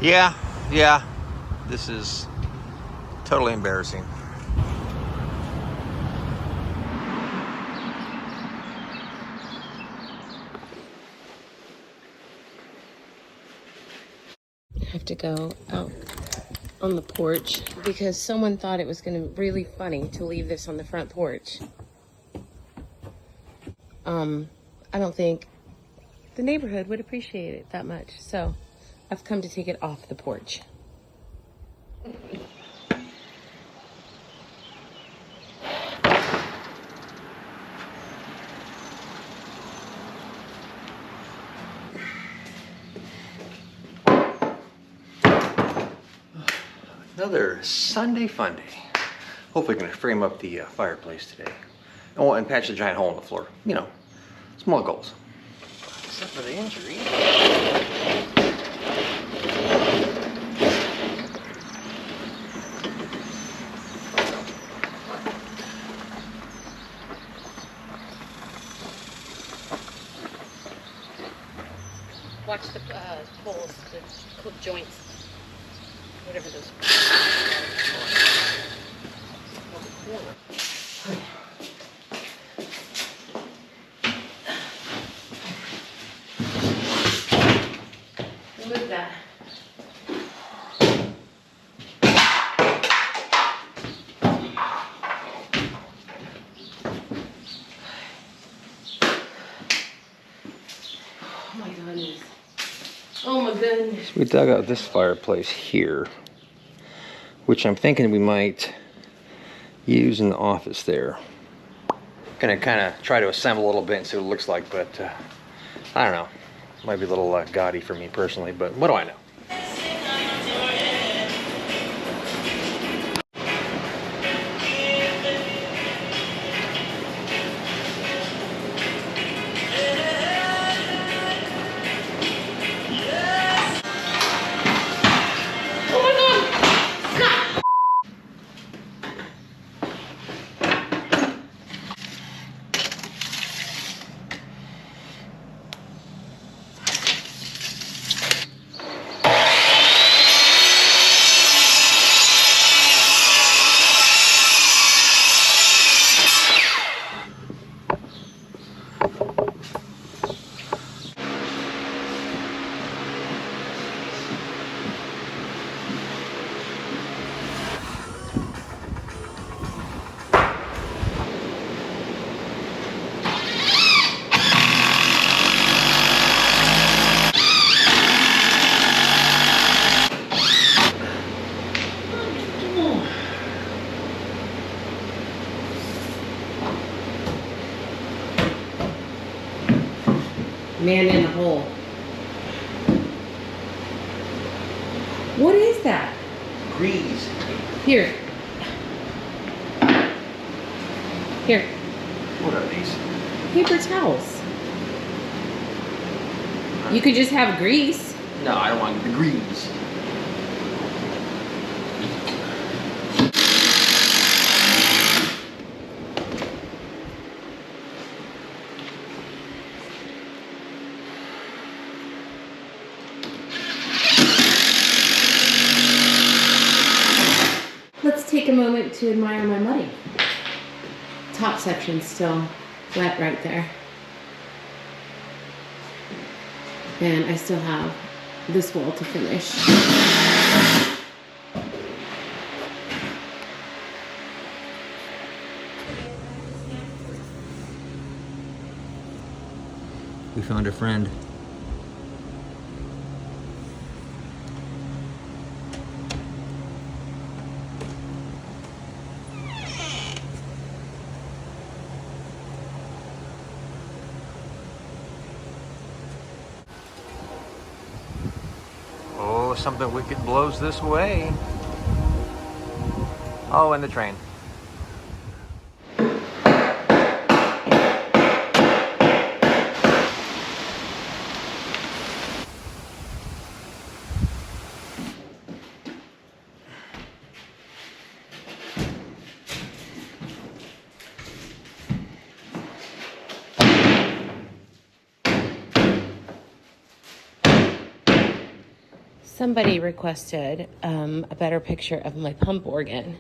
Yeah, this is totally embarrassing. I have to go out on the porch because someone thought it was going to be really funny to leave this on the front porch. I don't think the neighborhood would appreciate it that much, so I've come to take it off the porch. Another Sunday fun day. Hopefully gonna frame up the fireplace today. Oh, and patch the giant hole in the floor. You know, small goals. Except for the injury. Watch the holes, the joints, whatever those Remove that. Oh my goodness. Oh my goodness. So we dug out this fireplace here, which I'm thinking we might use in the office there. Gonna kind of try to assemble a little bit and see what it looks like, but I don't know. Might be a little gaudy for me personally, but what do I know? Man in the hole. What is that? Grease. Here. Here. What are these? Paper towels. You could just have grease. No, I don't want the grease. Let's take a moment to admire my mudding. Top section's still wet right there. And I still have this wall to finish. We found a friend. Oh, something wicked blows this way. Oh, and the train. somebody requested a better picture of my pump organ.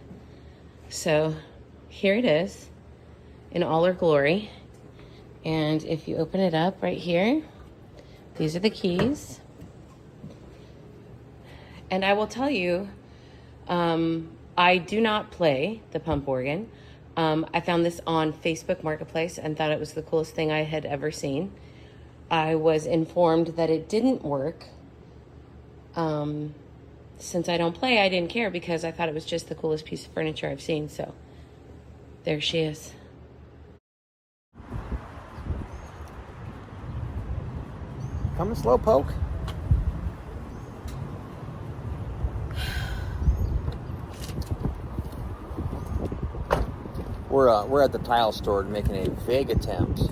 So here it is in all her glory. And if you open it up right here, these are the keys. And I will tell you, I do not play the pump organ. I found this on Facebook Marketplace and thought it was the coolest thing I had ever seen. I was informed that it didn't work. Since I don't play, I didn't care because I thought it was just the coolest piece of furniture I've seen. So there she is. Coming slow, Poke. We're at the tile store making a vague attempt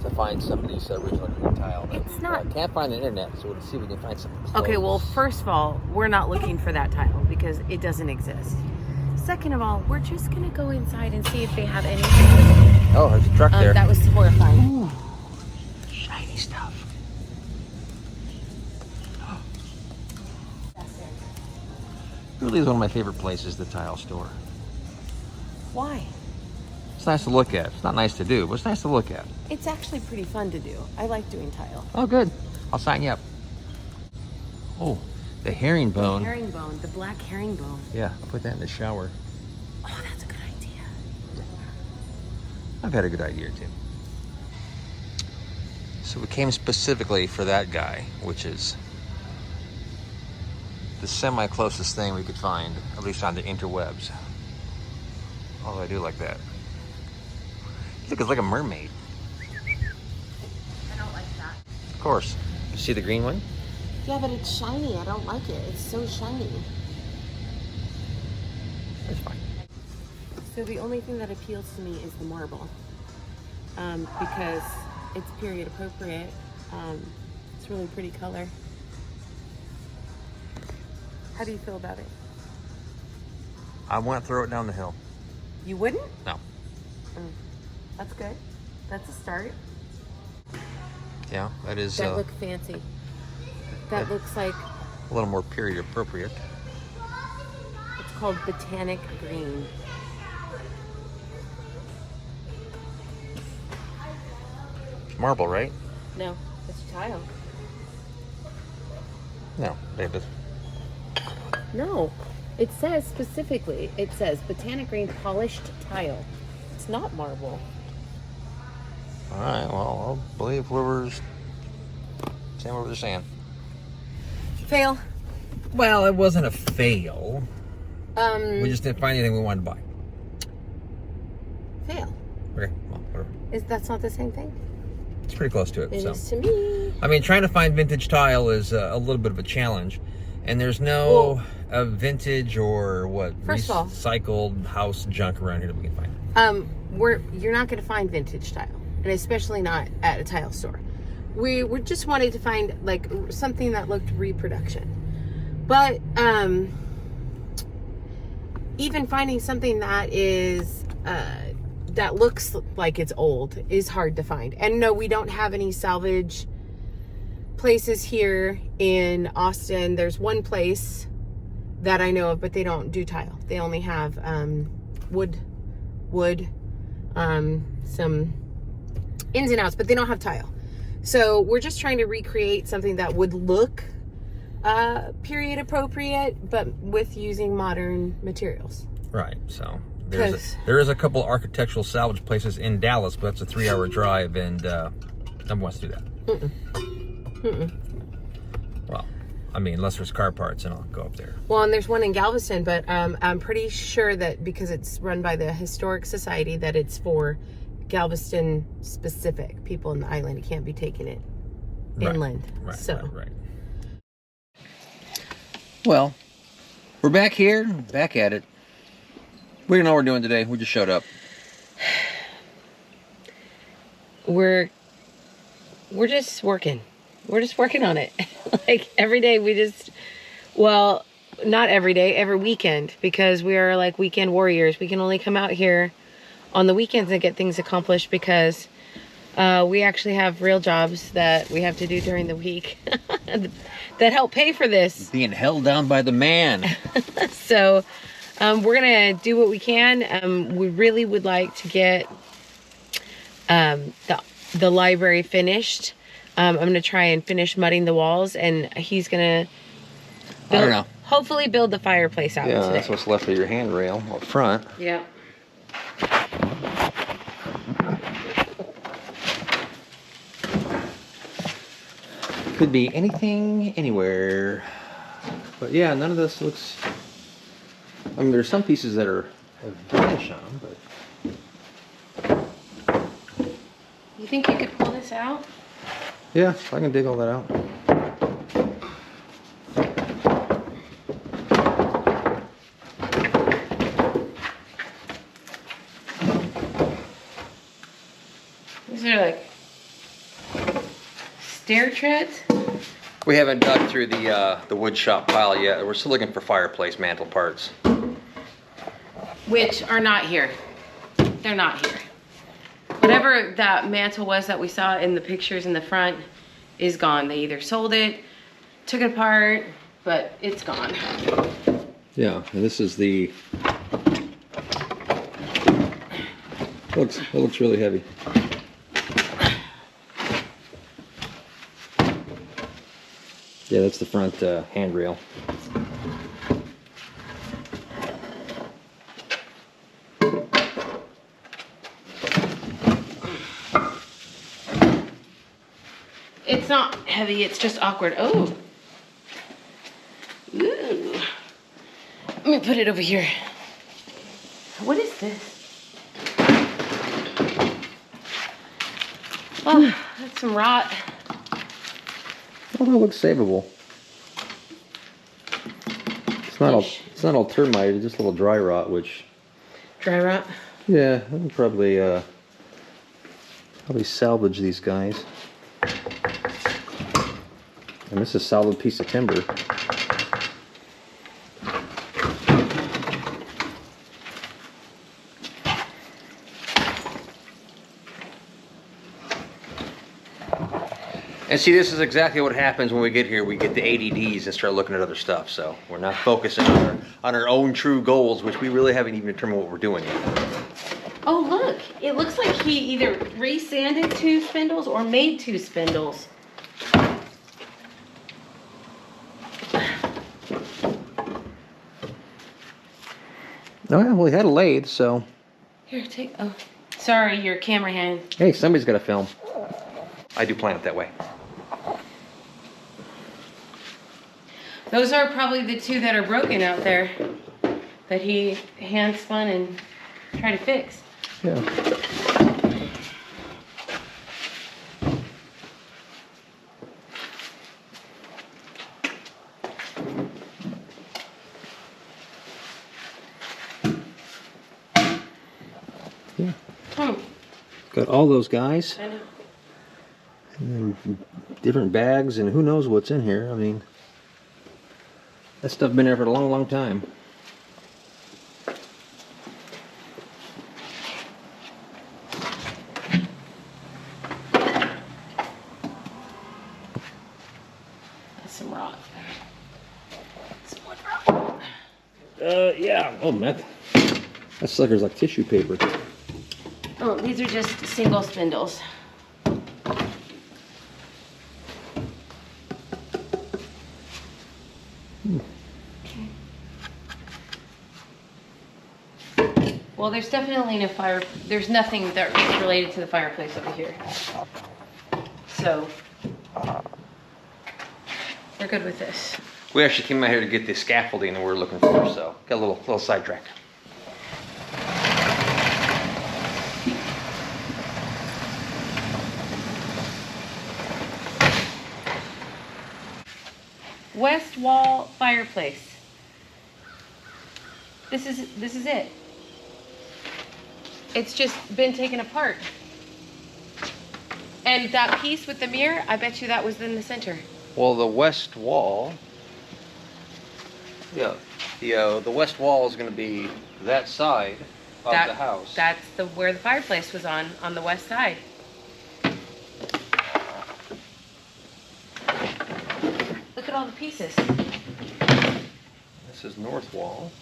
to find somebody's original green tile that It's we not- can't find on the internet, so we'll see if we can find something. Okay, well, first of all, we're not looking for that tile because it doesn't exist. Second of all, we're just going to go inside and see if they have anything. Oh, there's a truck there. That was horrifying. Ooh, shiny stuff. Really is one of my favorite places, the tile store. Why? It's nice to look at. It's not nice to do, but it's nice to look at. It's actually pretty fun to do. I like doing tile. Oh, good. I'll sign you up. Oh, the herringbone. Herringbone, the black herringbone. Yeah, I'll put that in the shower. Oh, that's a good idea. I've had a good idea too. So we came specifically for that guy, which is the semi-closest thing we could find, at least on the interwebs. Although I do like that. Look, it's like a mermaid. I don't like that. Of course. You see the green one? Yeah, but it's shiny. I don't like it. It's so shiny. That's fine. So the only thing that appeals to me is the marble. Because it's period appropriate. It's really pretty color. How do you feel about it? I want to throw it down the hill. You wouldn't? No. That's good. That's a start. Yeah, that is That a look fancy. That looks like little more period appropriate. it's called Botanic Green. Marble, right? No, it's tile. No, David. No, it says specifically, it says Botanic Green polished tile. It's not marble. All right, well, I'll believe whoever's saying what they're saying. Fail. Well, it wasn't a fail. Um, We just didn't find anything we wanted to buy. fail. Okay, well, whatever. That's not the same thing? It's pretty close to it. It So, is to me. I mean, trying to find vintage tile is a little bit of a challenge, and there's no vintage or what First of all- recycled house junk around here that we can find. You're not going to find vintage tile, and especially not at a tile store. We just wanted to find like something that looked reproduction, but even finding something that is that looks like it's old is hard to find. And no, we don't have any salvage places here in Austin. There's one place that I know of, but they don't do tile. They only have wood, some ins and outs, but they don't have tile. So we're just trying to recreate something that would look period appropriate, but with using modern materials. Right. So Because- there is a couple architectural salvage places in Dallas, but that's a 3-hour drive, and nobody wants to do that. Well, I mean, unless there's car parts, and I'll go up there. Well, and there's one in Galveston, but I'm pretty sure that because it's run by the Historic Society, that it's for Galveston specific people in the island. You can't be taking it inland. Right. So. Right. Well, we're back here, back at it. We don't know what we're doing today. We just showed up. We're just working. We're just working on it. Like every day well, not every day, every weekend, because we are like weekend warriors. We can only come out here on the weekends and get things accomplished because we actually have real jobs that we have to do during the week. that helped pay for this. Being held down by the man. So we're gonna do what we can. We really would like to get the library finished. I'm gonna try and finish mudding the walls, and he's gonna I don't know. hopefully build the fireplace out Yeah, today. that's what's left of your handrail up front. Yeah. Could be anything, anywhere. But yeah, none of this looks... I mean, there's some pieces that have finish on, but... You think you could pull this out? Yeah, I can dig all that out. These are like stair treads. We haven't dug through the wood shop pile yet. We're still looking for fireplace mantle parts. Which are not here. They're not here. Whatever that mantle was that we saw in the pictures in the front is gone. They either sold it, took it apart, but it's gone. Yeah, and this is the... It looks really heavy. Yeah, that's the front handrail. It's not heavy, it's just awkward. Oh. Ooh. Let me put it over here. What is this? Oh, that's some rot. Oh, that looks savable. It's not all termite, it's just a little dry rot, which... Dry rot? Yeah, I can probably salvage these guys. And this is a solid piece of timber. And see, this is exactly what happens when we get here. We get the ADDs and start looking at other stuff. So we're not focusing on our own true goals, which we really haven't even determined what we're doing yet. Oh, look. It looks like he either re-sanded 2 spindles or made 2 spindles. Oh yeah, well, he had a lathe, so... Here, take... Oh, sorry, your camera hand. Hey, somebody's got to film. I do plan it that way. Those are probably the 2 that are broken out there that he hand spun and tried to fix. Yeah. Yeah. Got all those guys. I know. And then different bags, and who knows what's in here. I mean, that stuff been there for a long, long time. That's some rot. Some wood rot. Yeah. Oh, that sucker's like tissue paper. Oh, these are just single spindles. Well, there's definitely no fire. There's nothing that is related to the fireplace over here. So, we're good with this. We actually came out here to get the scaffolding that we were looking for, so got a little sidetracked. West wall fireplace. This is it. It's just been taken apart. And that piece with the mirror, I bet you that was in the center. Well, the west wall. Yeah. The west wall is going to be that side of the house. That's where the fireplace was on the west side. all the pieces. This is north wall.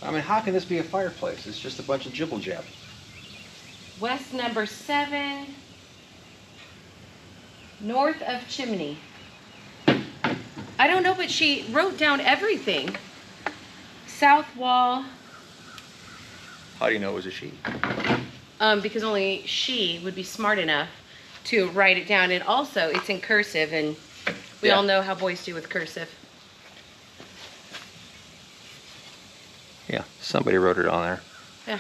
I mean, how can this be a fireplace? It's just a bunch of jibble jab. West number 7, north of chimney. I don't know, but she wrote down everything. South wall. How do you know it was a she? Because only she would be smart enough to write it down. And also, it's in cursive, and we all know how boys do with cursive. Yeah, somebody wrote it on there. Yeah.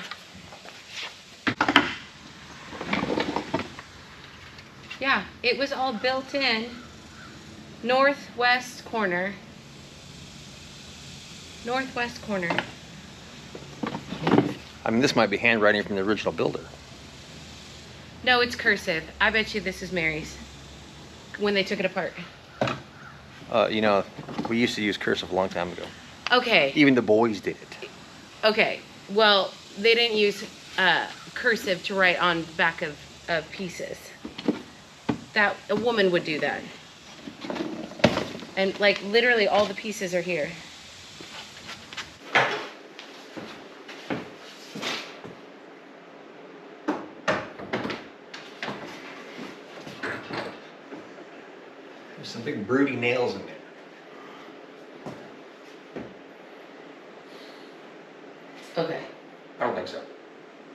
Yeah, it was all built in. Northwest corner. Northwest corner. I mean, this might be handwriting from the original builder. No, it's cursive. I bet you this is Mary's when they took it apart. You know, we used to use cursive a long time ago. Okay. Even the boys did it. Okay. Well, they didn't use cursive to write on the back of pieces. That a woman would do that. And like literally all the pieces are here. There's some big broody nails in there. Okay. I don't think so.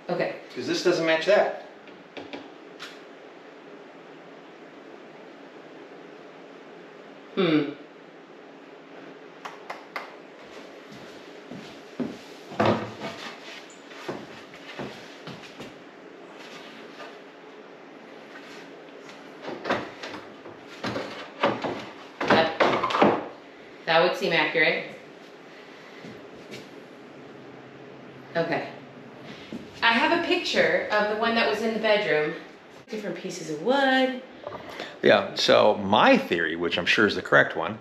Okay. Because this doesn't match that. That would seem accurate. Okay. I have a picture of the one that was in the bedroom. Different pieces of wood. Yeah, so my theory, which I'm sure is the correct one,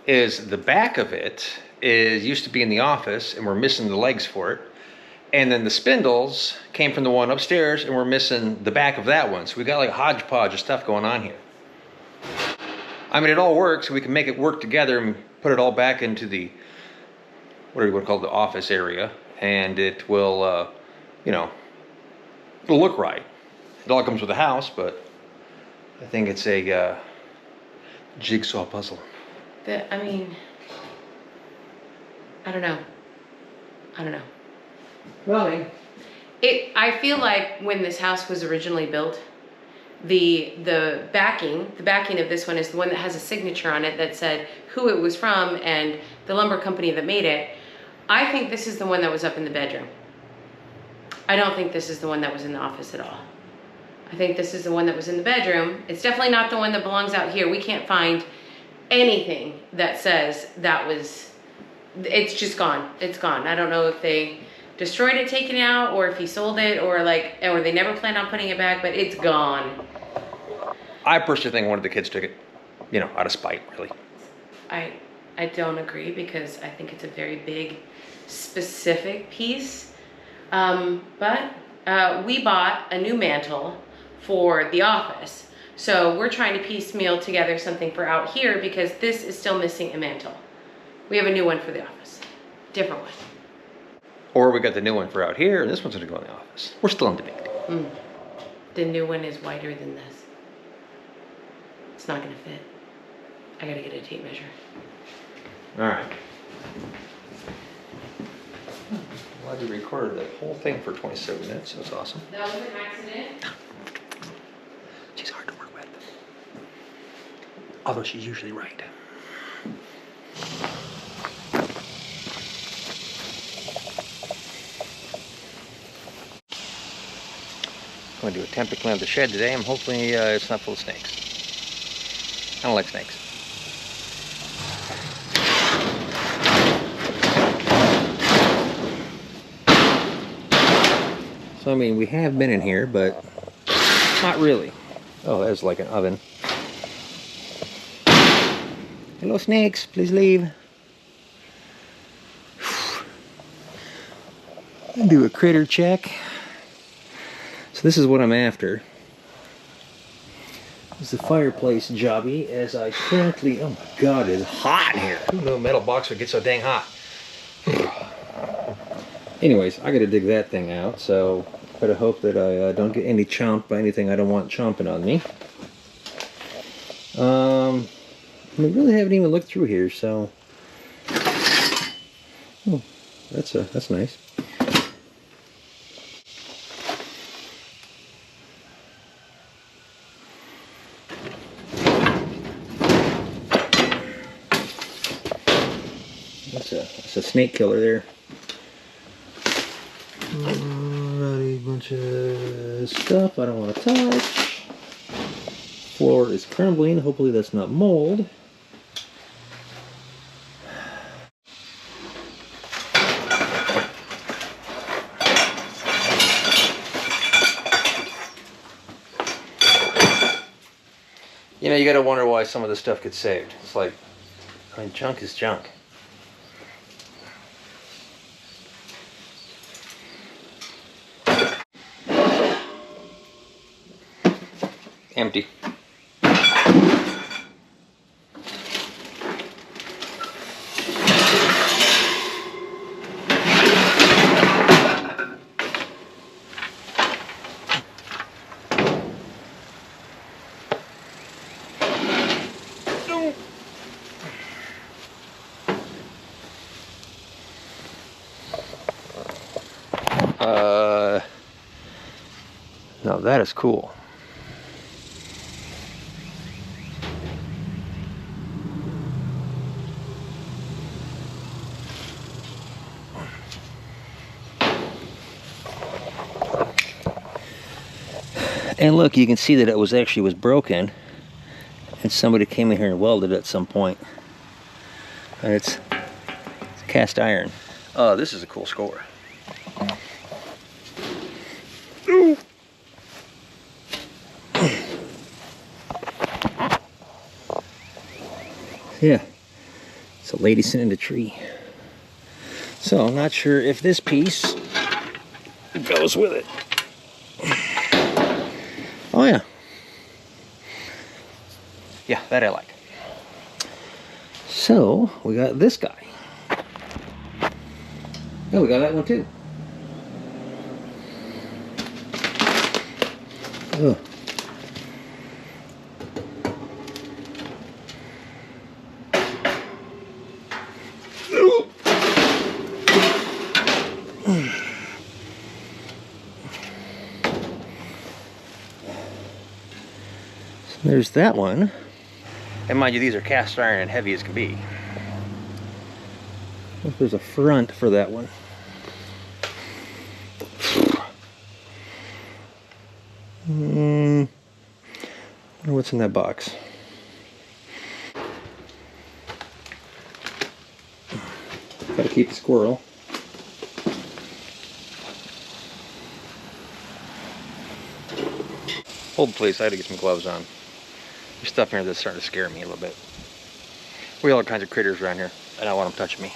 is the back of it used to be in the office and we're missing the legs for it. And then the spindles came from the one upstairs and we're missing the back of that one. So we got like a hodgepodge of stuff going on here. I mean, it all works. We can make it work together and put it all back into the, what do you want to call it, the office area. And it will, you know, it'll look right. It all comes with a house, but I think it's a jigsaw puzzle. I mean, I don't know. I don't know. Well, I mean, I feel like when this house was originally built, the backing of this one is the one that has a signature on it that said who it was from and the lumber company that made it. I think this is the one that was up in the bedroom. I don't think this is the one that was in the office at all. I think this is the one that was in the bedroom. It's definitely not the one that belongs out here. We can't find anything that says that was, it's just gone. It's gone. I don't know if they destroyed it, taken it out, or if he sold it, or they never planned on putting it back, but it's gone. I personally think one of the kids took it, you know, out of spite, really. I don't agree because I think it's a very big, specific piece. But we bought a new mantle for the office. So we're trying to piecemeal together something for out here because this is still missing a mantle. We have a new one for the office. Different one. Or we got the new one for out here, and this one's gonna go in the office. We're still in debate. The new one is wider than this. It's not gonna fit. I gotta get a tape measure. All right. Glad you recorded that whole thing for 27 minutes. That's awesome. That was an accident. She's hard to work with. Although she's usually right. I'm going to do a temporary clean of the shed today. I'm hoping it's not full of snakes. I don't like snakes. So, I mean, we have been in here, but not really. Oh, there's like an oven. Hello, snakes. Please leave. Do a critter check. So this is what I'm after. is the fireplace jobby, as I currently, oh my god, it is hot in here. Who knew a metal box would get so dang hot? Anyways, I gotta dig that thing out, so gotta hope that I don't get any chomped by anything I don't want chomping on me. I really haven't even looked through here, so oh, that's nice. That's a snake killer there. Alrighty, bunch of stuff I don't want to touch. Floor is crumbling. Hopefully that's not mold. You know, you gotta wonder why some of this stuff gets saved. It's like, I mean, junk is junk. Empty. Now that is cool. And look, you can see that it was actually broken, and somebody came in here and welded it at some point. And it's cast iron. Oh, this is a cool score. Ooh. Yeah, it's a lady sitting in a tree. So I'm not sure if this piece goes with it. Oh yeah. Yeah, that I like. So we got this guy. Oh, we got that one too. Oh. There's that one. And mind you, these are cast iron and heavy as can be. If there's a front for that one. I wonder what's in that box. Gotta keep the squirrel. Hold please, I had to get some gloves on. There's stuff in here that's starting to scare me a little bit. We have all kinds of critters around here. I don't want them touching me.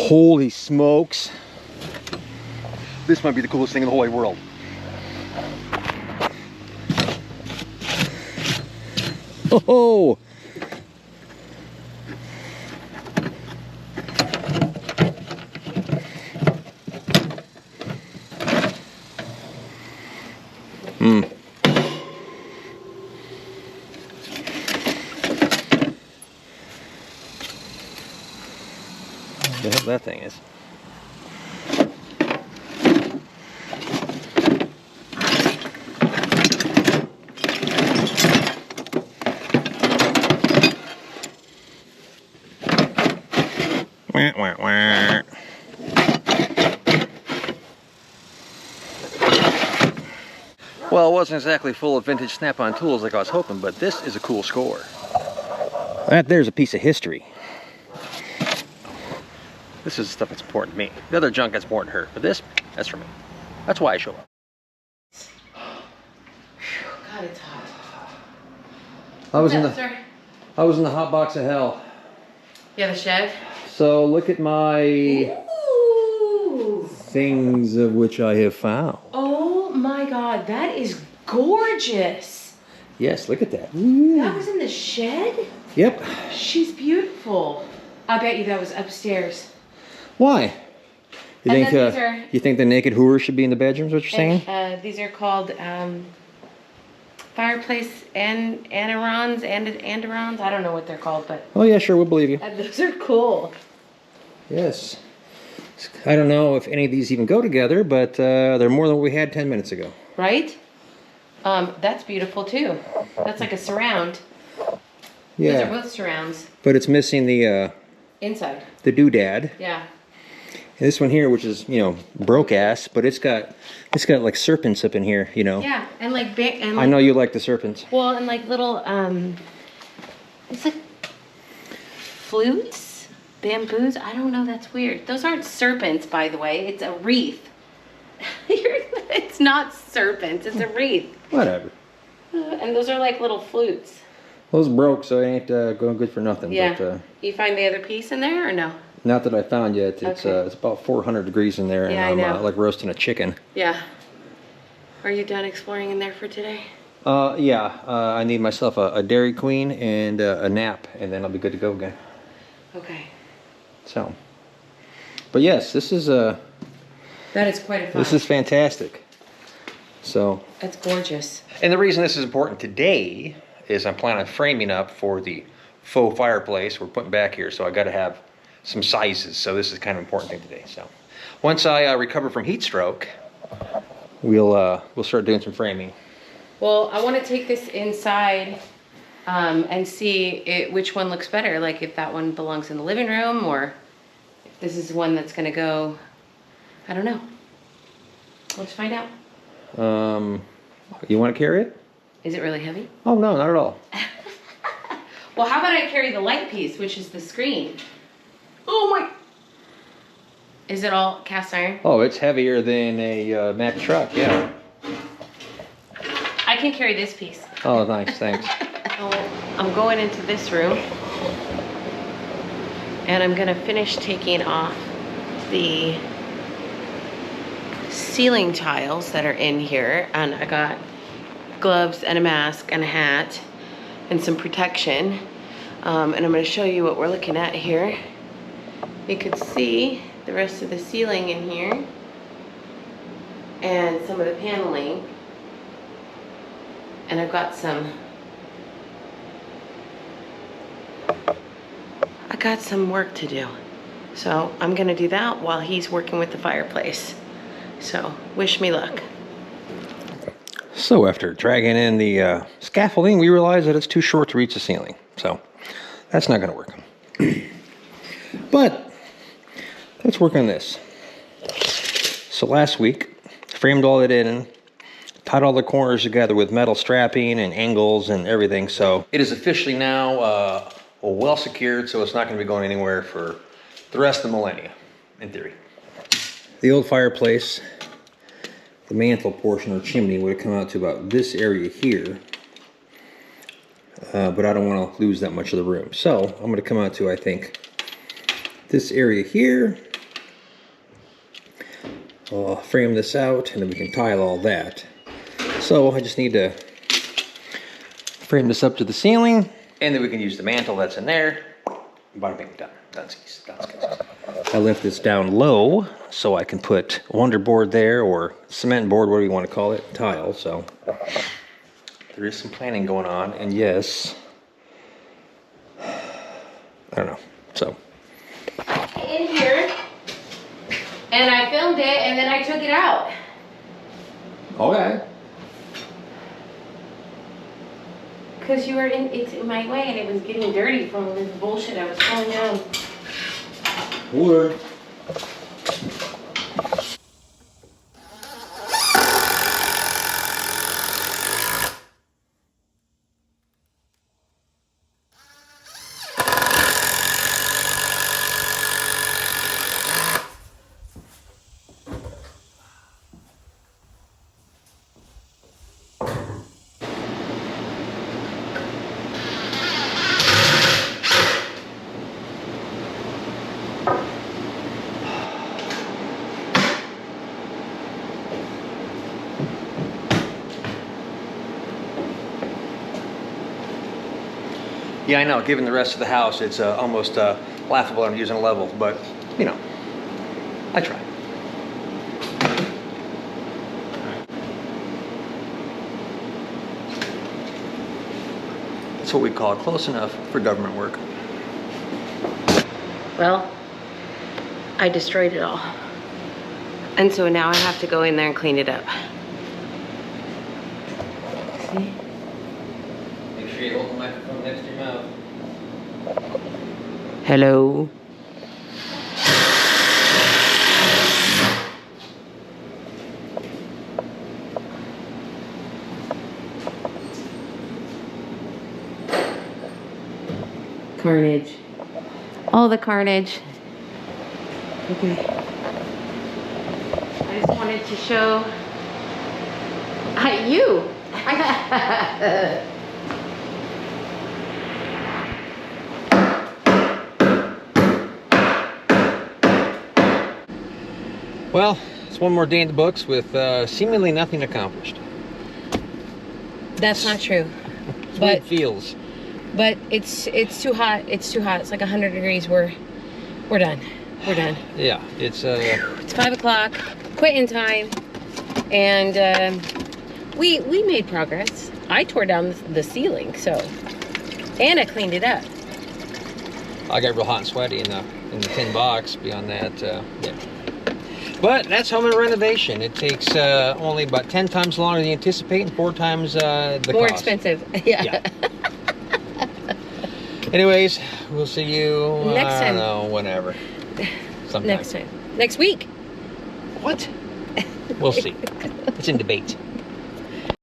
Holy smokes. This might be the coolest thing in the whole wide world. Oh! What the hell that thing is. wah, wah. Well, it wasn't exactly full of vintage snap-on tools like I was hoping, but this is a cool score. That there's a piece of history. This is the stuff that's important to me. The other junk that's important to her, but this, that's for me. That's why I show up. God, it's hot. I was in the hot box of hell. Yeah, the shed. So look at my Ooh. things of which I have found. Oh my God, that is gorgeous. Yes, look at that. That was in the shed? Yep. She's beautiful. I bet you that was upstairs. Why? You And think then these are- you think the naked whores should be in the bedrooms? What you're saying? And, these are called fireplace andirons. I don't know what they're called, but Oh yeah, sure, we'll believe you. those are cool. Yes. I don't know if any of these even go together, but they're more than what we had 10 minutes ago. Right? That's beautiful too. That's like a surround. Yeah. Those are both surrounds. But it's missing the Inside. doodad. Yeah. And this one here, which is, you know, broke ass, but it's got like serpents up in here, you know. Yeah, and like I know you like the serpents. well, and like little it's like flutes, bamboos. I don't know. That's weird. Those aren't serpents, by the way. It's a wreath. It's not serpents. It's a wreath. Whatever. And those are like little flutes. Those broke, so it ain't going good for nothing. Yeah. But, You find the other piece in there or no? not that I found yet. It's Okay. It's about 400 degrees in there, Yeah, I and I'm know. like roasting a chicken. Yeah. Are you done exploring in there for today? Yeah. I need myself a Dairy Queen and a nap, and then I'll be good to go again. Okay. So. But yes, this is That is quite a find. this is fantastic. So. That's gorgeous. And the reason this is important today is I'm planning on framing up for the faux fireplace we're putting back here, so I got to have some sizes. So this is kind of an important thing today. So once I recover from heat stroke, we'll start doing some framing. Well, I want to take this inside and see which one looks better. Like if that one belongs in the living room or if this is one that's going to go, I don't know. Let's find out. You want to carry it? Is it really heavy? Oh no, not at all. Well, how about I carry the light piece, which is the screen? Oh my! Is it all cast iron? Oh, it's heavier than a Mack truck, yeah. I can carry this piece. Oh, nice, thanks. So I'm going into this room and I'm gonna finish taking off the ceiling tiles that are in here, and I got gloves and a mask and a hat and some protection, and I'm going to show you what we're looking at here. You could see the rest of the ceiling in here and some of the paneling, and I've got some work to do, so I'm going to do that while he's working with the fireplace. So wish me luck. So after dragging in the scaffolding, we realized that it's too short to reach the ceiling. So that's not going to work. But let's work on this. So last week, framed all it in, tied all the corners together with metal strapping and angles and everything. So it is officially now well secured, so it's not going to be going anywhere for the rest of the millennia, in theory. The old fireplace, the mantle portion or chimney would have come out to about this area here, but I don't want to lose that much of the room. So I'm going to come out to, I think, this area here. I'll frame this out and then we can tile all that. So I just need to frame this up to the ceiling, and then we can use the mantle that's in there. Bada bing, done. That's easy. That's good. I left this down low so I can put wonder board there, or cement board, whatever you want to call it, tile. So there is some planning going on, and yes, I don't know. So In here, and I filmed it, and then I took it out. okay. Because you were it's in my way, and it was getting dirty from all this bullshit I was throwing down. wood. Yeah, I know, given the rest of the house, it's almost laughable I'm using a level, but, you know, I try. That's what we call close enough for government work. Well, I destroyed it all. And so now I have to go in there and clean it up. See? Make sure you hold the microphone next to your mouth. Hello. Carnage. All the carnage. Okay. I just wanted to show you. Well, it's one more day in the books with seemingly nothing accomplished. That's not true. That's what it feels. But it's too hot. It's too hot. It's like 100 degrees. We're done. We're done. Yeah, it's It's 5 o'clock. Quitting time, and we made progress. I tore down the ceiling, so, and I cleaned it up. I got real hot and sweaty in the tin box. Beyond that, yeah. But that's home and renovation. It takes only about 10 times longer than you anticipate, and 4 times the More cost. expensive. Yeah. Anyways, we'll see you Next I time. don't know, whenever. Sometime. Next time. Next week. What? We'll see. It's in debate.